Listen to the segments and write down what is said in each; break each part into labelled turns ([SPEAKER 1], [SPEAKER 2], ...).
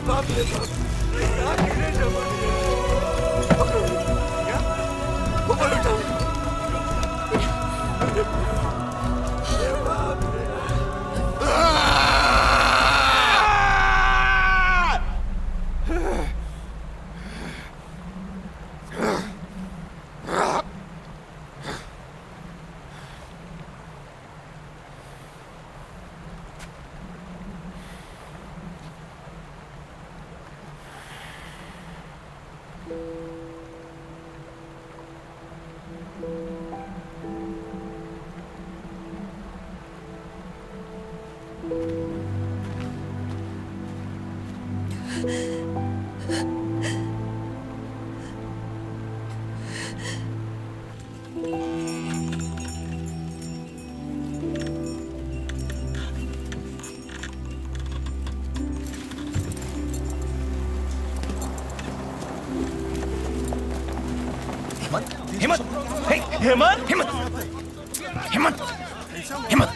[SPEAKER 1] बाप रे बाप, क्या गिरे जमाने। क्या? ऊपर उठाओ। ये बाप रे।
[SPEAKER 2] Hemant, Hemant, Hemant, Hemant, Hemant,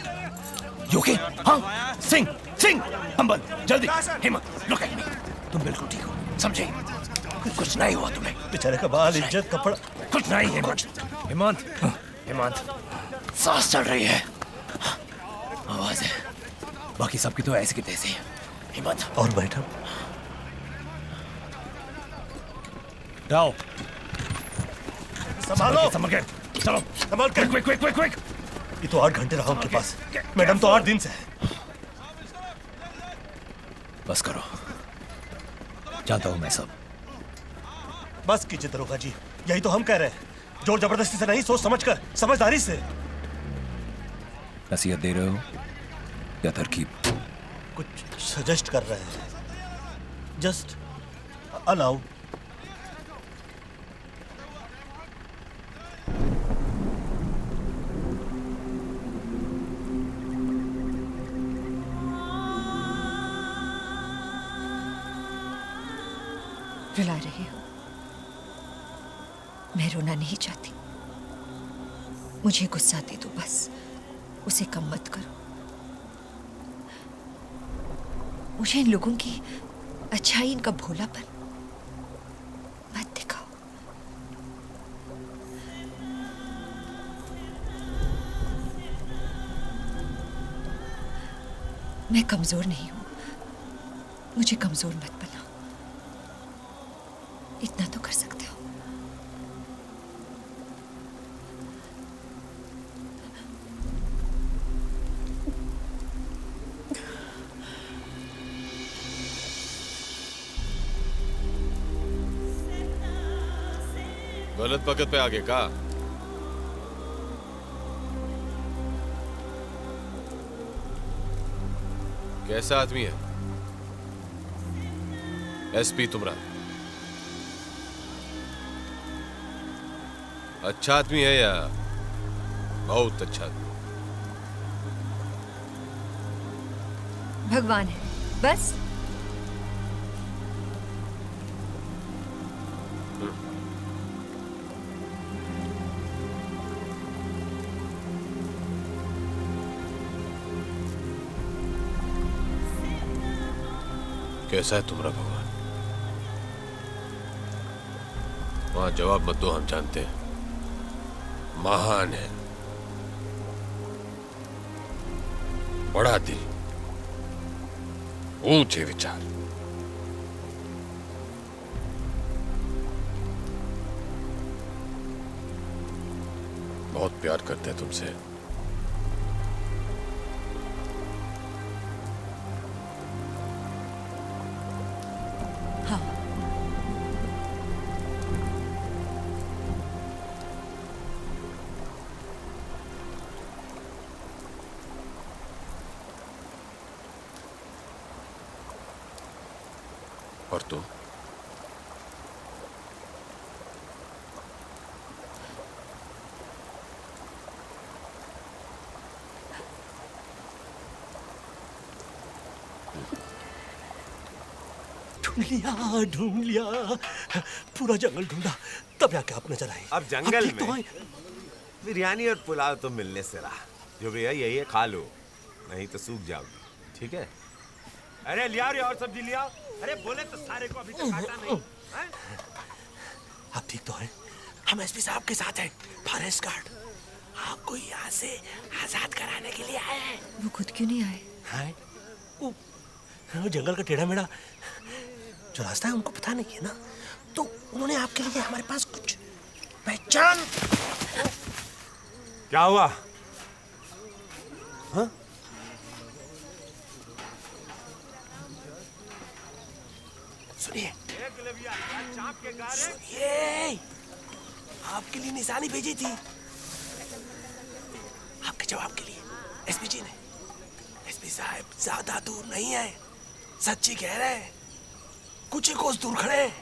[SPEAKER 2] you okay? हाँ, सिंह, सिंह, अंबल, जल्दी, हेमंत, look at me, तुम बिल्कुल ठीक हो, समझे? कुछ नहीं हुआ तुम्हें।
[SPEAKER 3] बेचारे का बाल, इज्जत, कपड़ा,
[SPEAKER 2] कुछ नहीं हेमंत, हेमंत, हेमंत, सांस चल रही है, आवाज है, बाकी सबकी तो ऐसे की तैसे है, हेमंत।
[SPEAKER 3] और मैडम?
[SPEAKER 2] जाओ।
[SPEAKER 3] संभालो,
[SPEAKER 2] संभल के, चलो,
[SPEAKER 3] संभाल के,
[SPEAKER 2] क्विक, क्विक, क्विक, क्विक।
[SPEAKER 3] ये तो 8 घंटे रहा उनके पास, मैडम तो 8 दिन से है।
[SPEAKER 2] बस करो, जानता हूं मैं सब।
[SPEAKER 3] बस कीजिए दरोगा जी, यही तो हम कह रहे हैं, जोर जबरदस्ती से नहीं, सोच समझकर, समझदारी से।
[SPEAKER 2] नसीहत दे रहे हो या तरकीब?
[SPEAKER 3] कुछ सजेस्ट कर रहे हैं, जस्ट अलाउ।
[SPEAKER 4] रुला रही हो? मैं रोना नहीं चाहती, मुझे गुस्सा दे दो बस, उसे कम मत करो। मुझे इन लोगों की अच्छाई, इनका भोलापन मत दिखाओ। मैं कमजोर नहीं हूं, मुझे कमजोर मत बनाओ, इतना तो कर सकते हो।
[SPEAKER 5] गलत वक्त पे आगे का? कैसा आदमी है? एसपी तुमरा अच्छा आदमी है या बहुत अच्छा आदमी?
[SPEAKER 4] भगवान है बस।
[SPEAKER 5] कैसा है तुम्हारा भगवान? वहां जवाब मत दो, हम जानते हैं, महान है, बड़ा दिल, ऊंचे विचार, बहुत प्यार करते हैं तुमसे।
[SPEAKER 4] हाँ,
[SPEAKER 5] और तुम?
[SPEAKER 3] ढूंढ लिया, पूरा जंगल ढूंढा, तब जाके आप नजर आए।
[SPEAKER 1] अब जंगल
[SPEAKER 3] ठीक तो
[SPEAKER 1] में बिरयानी और पुलाव तो मिलने से रहा, जो भी है यही है, खा लो, नहीं तो सूख जाओगी, ठीक है? अरे लिया रे और सब्जी लिया। अरे बोले तो सारे को अभी तक काटा नहीं हैं?
[SPEAKER 3] आप ठीक तो हैं? हम एसपी साहब के साथ हैं, फॉरेस्ट गार्ड। आपको यहाँ से आजाद कराने के लिए आए हैं।
[SPEAKER 4] वो खुद क्यों नहीं आए?
[SPEAKER 3] हैं? वो जंगल का टेढ़ा मेढ़ा जो रास्ता है उनको पता नहीं है ना, तो उन्होंने आपके लिए हमारे पास कुछ पहचान।
[SPEAKER 1] क्या हुआ?
[SPEAKER 3] हाँ? सुनिए सुनिए, आपके लिए निशानी भेजी थी, आपके जवाब के लिए एसपी जी ने। एसपी साहब ज्यादा दूर नहीं है, सच्ची कह रहे हैं। कुछ ही कोस दूर खड़े हैं,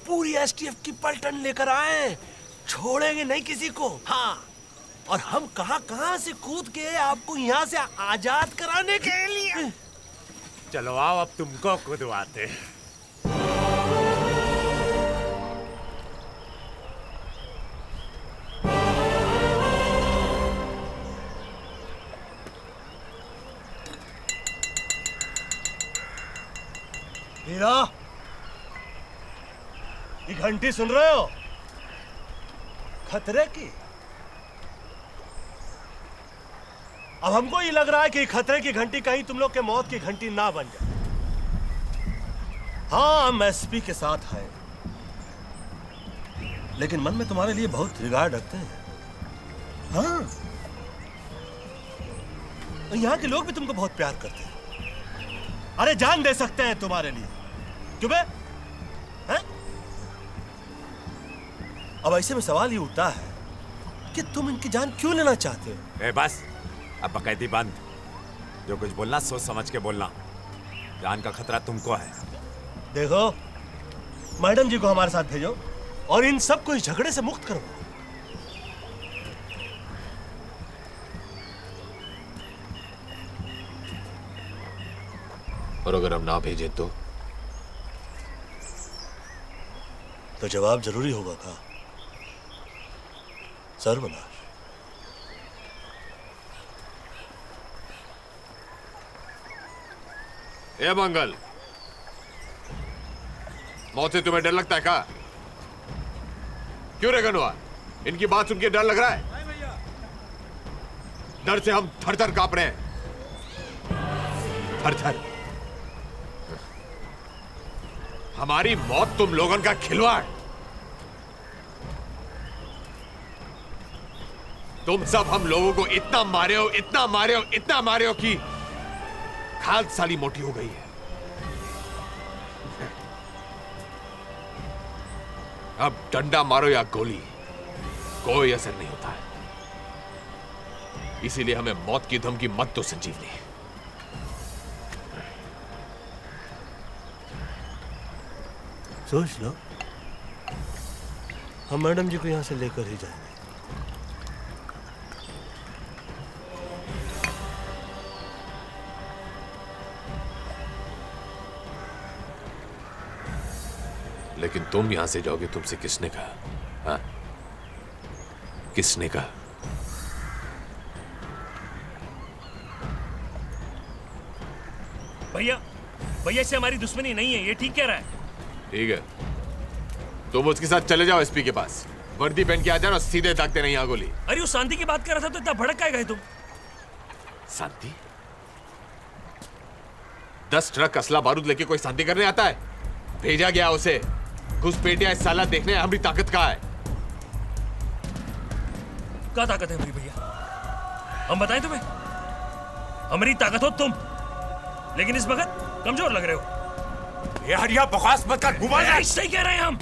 [SPEAKER 3] पूरी एसटीएफ की पलटन लेकर आए, छोड़ेंगे नहीं किसी को। हाँ, और हम कहां से कूद के आपको यहाँ से आजाद कराने के लिए।
[SPEAKER 1] चलो आओ अब तुमको खुदवाते हैं।
[SPEAKER 3] हीरा, ये घंटी सुन रहे हो? खतरे की। अब हमको ये लग रहा है कि खतरे की घंटी कहीं तुम लोग के मौत की घंटी ना बन जाए। हाँ, हम एसपी के साथ हैं, लेकिन मन में तुम्हारे लिए बहुत रिगार्ड रखते हैं। हाँ, यहाँ के लोग भी तुमको बहुत प्यार करते हैं। अरे जान दे सकते हैं तुम्हारे लिए। क्यों बे? हैं? अब ऐसे में सवाल ये उठता है कि तुम इनकी जान क्यों लेना चाहते हो?
[SPEAKER 1] ए बस, अब बकैती बंद। जो कुछ बोलना सोच समझ के बोलना। जान का खतरा तुमको है।
[SPEAKER 3] देखो, मैडम जी को हमारे साथ भेजो और इन सबको इस झगड़े से मुक्त करो।
[SPEAKER 5] और अगर हम ना भेजें
[SPEAKER 3] तो जवाब जरूरी होगा का सर्वनाश।
[SPEAKER 5] ए मंगल, मौत से तुम्हें डर लगता है क्या? क्यों रे गनवा, इनकी बात सुन के डर लग रहा है? डर से हम थर थर कांप रहे हैं, थर थर। हमारी मौत तुम लोगों का खिलवाड़। तुम सब हम लोगों को इतना मारे हो, इतना मारे हो, इतना मारे हो कि खाल साली मोटी हो गई है। अब डंडा मारो या गोली, कोई असर नहीं होता है। इसीलिए हमें मौत की धमकी मत दो संजीवनी।
[SPEAKER 3] सोच लो, हम मैडम जी को यहां से लेकर ही जाएंगे।
[SPEAKER 5] लेकिन तुम यहां से जाओगे, तुमसे किसने कहा? हाँ? किसने कहा?
[SPEAKER 2] भैया, भैया से हमारी दुश्मनी नहीं है, ये ठीक कह रहा है।
[SPEAKER 5] ठीक है, तुम उसके साथ चले जाओ एसपी के पास, वर्दी पहन के आ जाओ, सीधे ताकते नहीं यहाँ गोली।
[SPEAKER 2] अरे वो शांति की बात कर रहा था तो इतना भड़क काहे गए तुम?
[SPEAKER 5] शांति? 10 ट्रक असला बारूद लेके कोई शांति करने आता है? भेजा गया उसे घुसपैठिया इस साला देखने हमारी ताकत कहाँ है।
[SPEAKER 2] क्या ताकत है हमारी भैया? हम बताएं तुम्हें? हमारी ताकत हो तुम, लेकिन इस वक्त कमजोर लग रहे हो।
[SPEAKER 1] यार यह बकवास मत कर, घुमा जा।
[SPEAKER 2] सही कह रहे हैं हम।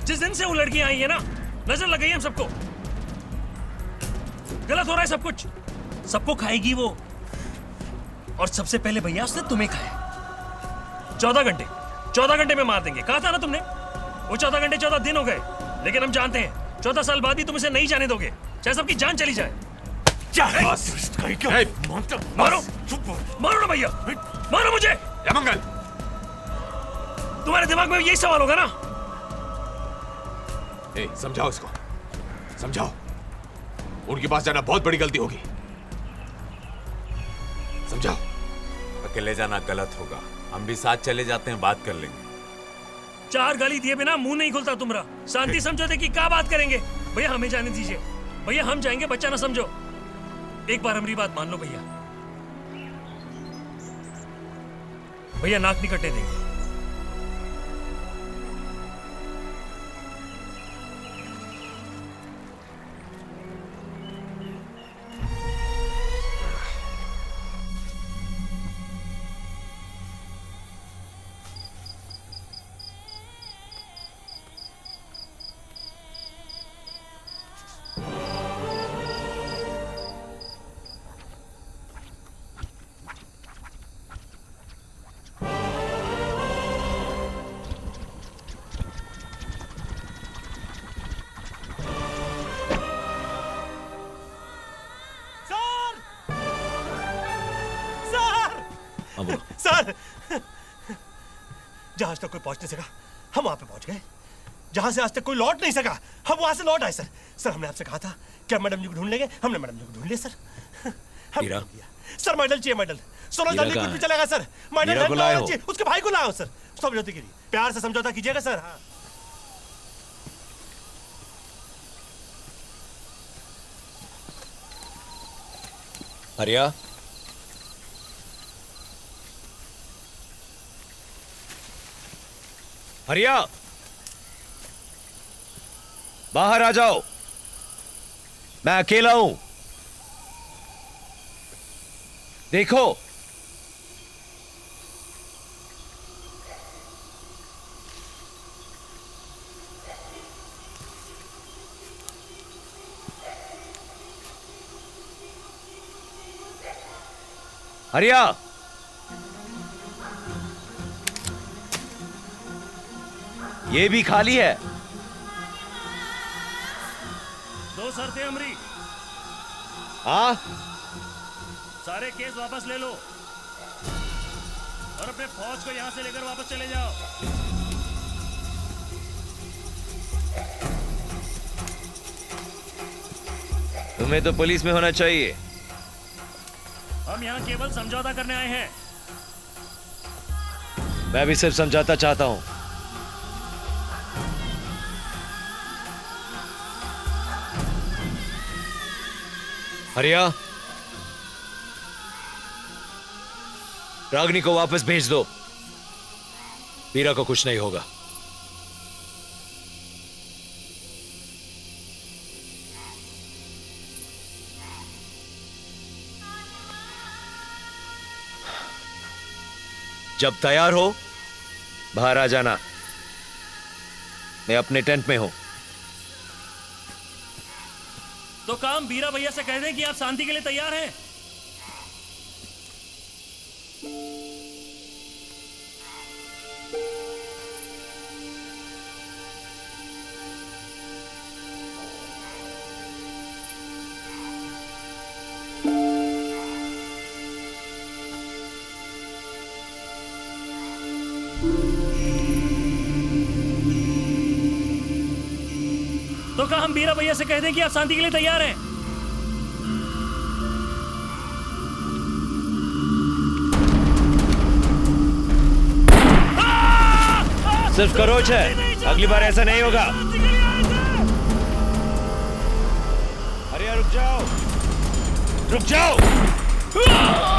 [SPEAKER 2] जिस दिन से वो लड़की आई है ना, नजर लग गई है हम सबको। गलत हो रहा है सब कुछ। सबको खाएगी वो, और सबसे पहले भैया उसने तुम्हें खाया। 14 घंटे में मार देंगे, कहा था ना तुमने। वो 14 घंटे 14 दिन हो गए, लेकिन हम जानते हैं 14 साल बाद ही तुम इसे नहीं जाने दोगे, चाहे सबकी जान चली जाए। मारो, मारो ना भैया, मारो मुझे।
[SPEAKER 5] मंगल,
[SPEAKER 2] तुम्हारे दिमाग में यही सवाल होगा ना?
[SPEAKER 5] समझाओ इसको, समझाओ। उनके पास जाना बहुत बड़ी गलती होगी, समझाओ।
[SPEAKER 1] अकेले जाना गलत होगा। हम भी साथ चले जाते हैं, बात कर लेंगे।
[SPEAKER 6] 4 गाली दिए बिना मुंह नहीं खुलता तुम्हारा। शांति समझौते की क्या बात करेंगे? भैया हमें जाने दीजिए। भैया हम जाएंगे, बच्चा ना समझो। एक बार हमारी बात मान लो भैया। भैया नाक नहीं कटने देंगे।
[SPEAKER 3] सर, जहाज तक कोई पहुंच नहीं सका, हम वहां पे पहुंच गए। जहां से आज तक कोई लौट नहीं सका, हम वहां से लौट आए। सर सर हमने आपसे कहा था कि हम मैडम जी को ढूंढ लेंगे। हमने मैडम जी को ढूंढ लिया सर।
[SPEAKER 2] हीरा?
[SPEAKER 3] सर मेडल चाहिए, मेडल। सोलह जल्दी कुछ भी चलेगा सर। मेडल
[SPEAKER 2] हीरा को लाए हो?
[SPEAKER 3] चाहिए, उसके भाई को लाओ सर। समझौते के लिए प्यार से समझौता कीजिएगा सर। हाँ
[SPEAKER 2] हरिया, हरिया, बाहर आ जाओ, मैं अकेला हूं। देखो, हरिया, ये भी खाली है।
[SPEAKER 6] 2 शर्तें अमरी।
[SPEAKER 2] हाँ,
[SPEAKER 6] सारे केस वापस ले लो और अपने फौज को यहां से लेकर वापस चले जाओ।
[SPEAKER 2] तुम्हें तो पुलिस में होना चाहिए।
[SPEAKER 6] हम यहां केवल समझौता करने आए हैं।
[SPEAKER 2] मैं भी सिर्फ समझौता चाहता हूं। हरिया, रागनी को वापस भेज दो। वीरा को कुछ नहीं होगा। जब तैयार हो बाहर आ जाना। मैं अपने टेंट में हूं।
[SPEAKER 6] तो काम बीरा भैया से कह दें कि आप शांति के लिए तैयार हैं। तो क्या हम बीरा भैया से कह दें कि आप शांति के लिए तैयार हैं?
[SPEAKER 2] सिर्फ करोच है, अगली बार ऐसा नहीं होगा। अरे रुक जाओ, रुक जाओ।